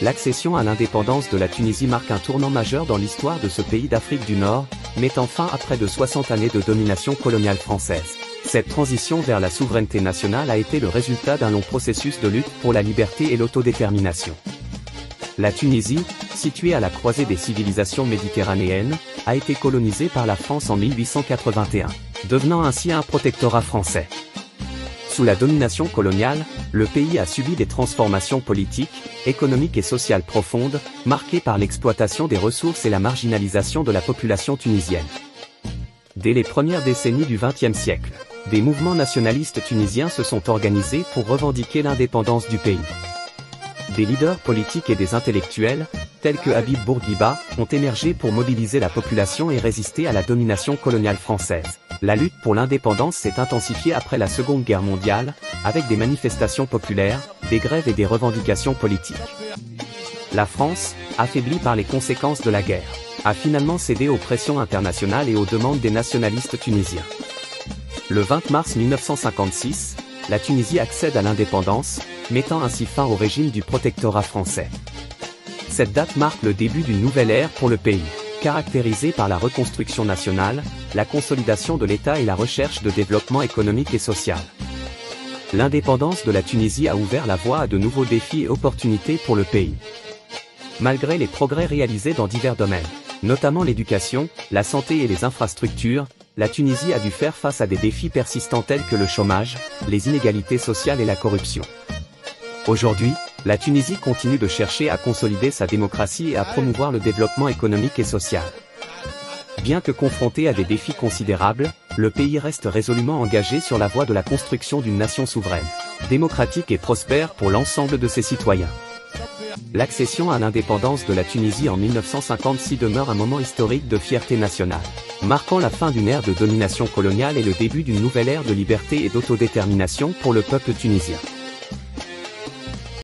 L'accession à l'indépendance de la Tunisie marque un tournant majeur dans l'histoire de ce pays d'Afrique du Nord, mettant fin à près de 60 années de domination coloniale française. Cette transition vers la souveraineté nationale a été le résultat d'un long processus de lutte pour la liberté et l'autodétermination. La Tunisie, située à la croisée des civilisations méditerranéennes, a été colonisée par la France en 1881, devenant ainsi un protectorat français. Sous la domination coloniale, le pays a subi des transformations politiques, économiques et sociales profondes, marquées par l'exploitation des ressources et la marginalisation de la population tunisienne. Dès les premières décennies du XXe siècle, des mouvements nationalistes tunisiens se sont organisés pour revendiquer l'indépendance du pays. Des leaders politiques et des intellectuels, tels que Habib Bourguiba, ont émergé pour mobiliser la population et résister à la domination coloniale française. La lutte pour l'indépendance s'est intensifiée après la Seconde Guerre mondiale, avec des manifestations populaires, des grèves et des revendications politiques. La France, affaiblie par les conséquences de la guerre, a finalement cédé aux pressions internationales et aux demandes des nationalistes tunisiens. Le 20 mars 1956, la Tunisie accède à l'indépendance, mettant ainsi fin au régime du protectorat français. Cette date marque le début d'une nouvelle ère pour le pays, caractérisée par la reconstruction nationale, la consolidation de l'État et la recherche de développement économique et social. L'indépendance de la Tunisie a ouvert la voie à de nouveaux défis et opportunités pour le pays. Malgré les progrès réalisés dans divers domaines, notamment l'éducation, la santé et les infrastructures, la Tunisie a dû faire face à des défis persistants tels que le chômage, les inégalités sociales et la corruption. Aujourd'hui, la Tunisie continue de chercher à consolider sa démocratie et à promouvoir le développement économique et social. Bien que confronté à des défis considérables, le pays reste résolument engagé sur la voie de la construction d'une nation souveraine, démocratique et prospère pour l'ensemble de ses citoyens. L'accession à l'indépendance de la Tunisie en 1956 demeure un moment historique de fierté nationale, marquant la fin d'une ère de domination coloniale et le début d'une nouvelle ère de liberté et d'autodétermination pour le peuple tunisien.